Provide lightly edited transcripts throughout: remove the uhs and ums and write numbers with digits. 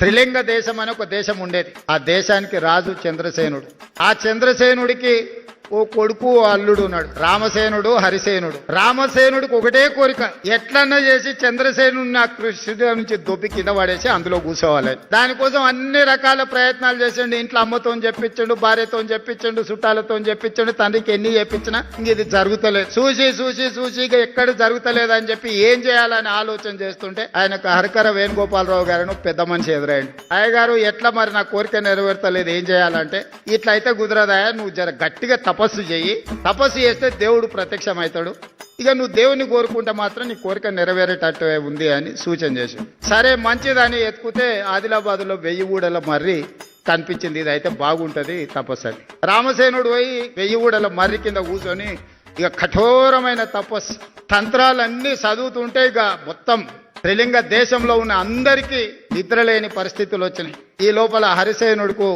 త్రిలింగ దేశం అని ఒక దేశం ఉండేది. ఆ దేశానికి రాజు చంద్రసేనుడు. ఆ చంద్రసేనుడికి ఓ కొడుకు ఓ అల్లుడు ఉన్నాడు, రామసేనుడు హరిసేనుడు. రామసేనుడికి ఒకటే కోరిక, ఎట్లన్నా చేసి చంద్రసేనుడిని ఆ కృష్ణుడి నుంచి దొబ్బి కింద పడేసి అందులో కూర్చోవాలి. దానికోసం అన్ని రకాల ప్రయత్నాలు చేసిండు. ఇంట్లో అమ్మతో చెప్పించండు, భార్యతో చెప్పించండు, చుట్టాలతో చెప్పించండు, తండ్రికి ఎన్ని చెప్పించినా ఇంక ఇది జరుగుతలేదు. చూసి ఇక ఎక్కడ జరుగుతలేదు అని చెప్పి ఏం చేయాలని ఆలోచన చేస్తుంటే ఆయనకు హరికర వేణుగోపాలరావు గారు పెద్ద మనిషి ఎదురైండు. అయ్యగారు, ఎట్లా మరి నా కోరిక నెరవేర్తలేదు, ఏం చేయాలంటే, ఇట్లా అయితే కుదరదాయా, నువ్వు జర గట్టిగా తపస్సు చెయ్యి, తపస్సు చేస్తే దేవుడు ప్రత్యక్షమవుతాడు, ఇక నువ్వు దేవుని కోరుకుంటే మాత్రం నీ కోరిక నెరవేరేటట్టు ఉంది అని సూచన చేశాడు. సరే మంచిదని ఎత్తుకుతే ఆదిలాబాద్ లో 1000 ఊడల మర్రి కనిపించింది. ఇది అయితే బాగుంటది తపస్సు అని. రామసేనుడు పోయి 1000 ఊడల మర్రి కింద కూర్చొని ఇక కఠోరమైన తపస్సు తంత్రాలన్నీ చదువుతుంటే ఇక మొత్తం త్రిలింగ దేశంలో ఉన్న అందరికీ నిద్రలేని పరిస్థితులు వచ్చినాయి. ఈ లోపల హరిసేనుడుకు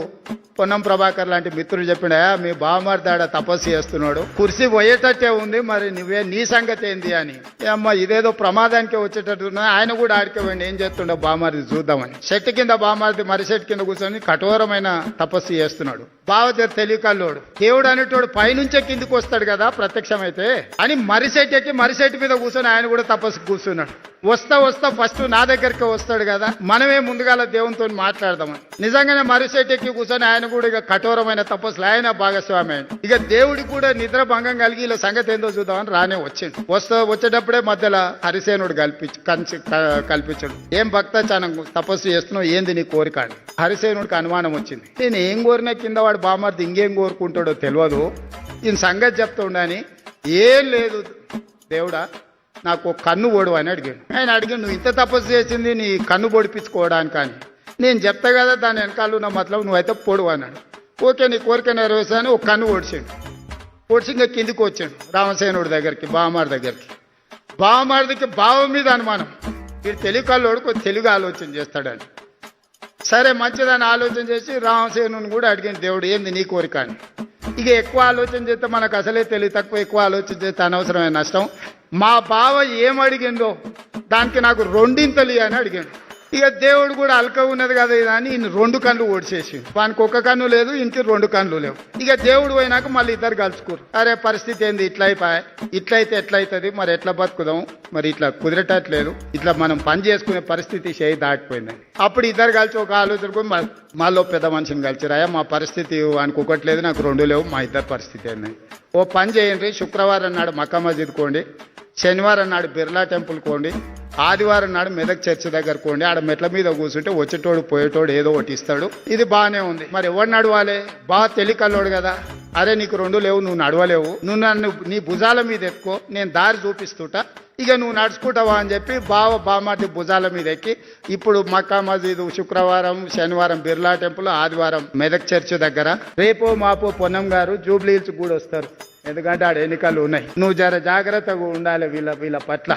పొన్నం ప్రభాకర్ లాంటి మిత్రులు చెప్పిండా, మీ బావమర్దాడ తపస్సు చేస్తున్నాడు, కుర్చీ పోయేటట్టే ఉంది, మరి నువ్వే నీ సంగతి ఏంది అని. అమ్మ ఇదేదో ప్రమాదానికే వచ్చేటట్టున్నా, ఆయన కూడా ఆడిపోయింది, ఏం చేస్తుండో బావమరిది చూద్దామని. చెట్టు కింద బావమరిది మర్రి చెట్టు కింద కూర్చొని కఠోరమైన తపస్సు చేస్తున్నాడు. బావ తెలియకల్లోడు, దేవుడు అనేటోడు పైనుంచే కిందికి వస్తాడు కదా ప్రత్యక్షమైతే అని మర్రి చెట్టు ఎక్కి మర్రి చెట్టు మీద కూర్చొని ఆయన కూడా తపస్సు కూర్చున్నాడు. వస్తా ఫస్ట్ నా దగ్గరికి వస్తాడు కదా, మనమే ముందుగాల దేవునితో మాట్లాడదామని. నిజంగానే మర్రి చెట్టు ఎక్కి కూర్చొని ఆయన కూడా ఇక కఠోరమైన తపస్సులు ఆయన భాగస్వామి అయింది. ఇక దేవుడికి కూడా నిద్ర భంగం కలిగి ఇలా సంగతి ఏందో చూద్దామని రానే వచ్చిండు. వచ్చేటప్పుడే మధ్యలో హరిసేనుడు కల్పించాడు. ఏం భక్త చాలా తపస్సు చేస్తున్నావు, ఏంది నీ కోరిక అని. హరిసేనుడికి అనుమానం వచ్చింది, నేను ఏం కోరినా కింద వాడు బామార్ది ఇంకేం కోరుకుంటాడో తెలియదు, ఈయన సంగతి చెప్తుండని. ఏం లేదు దేవుడా, నాకు కన్ను ఓడు అని అడిగాడు. ఆయన అడిగాడు, నువ్వు ఇంత తపస్సు చేసింది నీ కన్ను పొడిపించుకోవడానికి అని. నేను చెప్తా కదా దాని వెనకాల ఉన్న మతలబు, నువ్వైతే పొడువు అన్నాడు. ఓకే నీ కోరిక నెరవేర్చాను. ఒక కన్ను ఓడిచాడు. ఓడిచి ఇంకా కిందికి వచ్చాడు రామసేనుడి దగ్గరికి, బావమారి దగ్గరికి. బావమారిదికి బావ మీద అనుమానం, వీడు తెలివికల్లోడు కొంచెం తెలుగు ఆలోచన చేస్తాడని. సరే మంచిదని ఆలోచన చేసి రామసేనుని కూడా అడిగింది దేవుడు, ఏంది నీ కోరిక అని. ఇక ఎక్కువ ఆలోచన చేస్తే మనకు అసలే తెలివి తక్కువ, ఎక్కువ ఆలోచన చేస్తే అనవసరమైన నష్టం. మా బావ ఏం అడిగిందో దానికి నాకు 2 అని అడిగాడు. ఇక దేవుడు కూడా అల్క ఉన్నది కదా ఇది అని ఈయన 2 కళ్ళు ఓడిచేసి, వానికి 1 కన్ను లేదు, ఇంటికి 2 కళ్ళు లేవు. ఇక దేవుడు పోయినాక మళ్ళీ ఇద్దరు కలుసుకోరు. అరే పరిస్థితి ఏంది, ఇట్లా అయిపోయా, ఇట్లయితే ఎట్లయితుంది, మరి ఎట్లా బతుకుదాం, మరి ఇట్లా కుదిరేటట్లేదు, ఇట్లా మనం పని చేసుకునే పరిస్థితి చేయి దాటిపోయిందని. అప్పుడు ఇద్దరు కలిసి ఒక ఆలోచనకు మాలో పెద్ద మనిషిని కలిసిరాయా, మా పరిస్థితి వానికి 1 లేదు, నాకు 2 లేవు, మా ఇద్దరు పరిస్థితి ఏంది. ఓ పని చేయండి, శుక్రవారం నాడు మక్కా మస్జిద్ కోండి, శనివారం నాడు బిర్లా టెంపుల్ కోండి, ఆదివారం నాడు మెదక్ చర్చి దగ్గర కోండి. ఆడ మెట్ల మీద కూర్చుంటే వచ్చేటోడు పోయేటోడు ఏదో ఒకటి ఇస్తాడు. ఇది బాగానే ఉంది. మరి ఎవరు నడవాలి, బాగా తెలికల్లోడు కదా. అరే నీకు 2 లేవు, నువ్వు నడవలేవు, నువ్వు నన్ను నీ భుజాల మీద ఎత్తుకో, నేను దారి చూపిస్తుంటా, ఇక నువ్వు నడుచుకుంటావా అని చెప్పి బామాటి భుజాల మీద ఎక్కి ఇప్పుడు మక్కా మస్జిద్, శుక్రవారం శనివారం బిర్లా టెంపుల్, ఆదివారం మెదక్ చర్చి దగ్గర, రేపో మాపో పొన్నం గారు జూబ్లీ హిల్స్ కూడా వస్తారు, ఎందుకంటే ఆడ ఎన్నికలు ఉన్నాయి. నువ్వు జర జాగ్రత్తగా ఉండాలి వీళ్ళ పట్ల.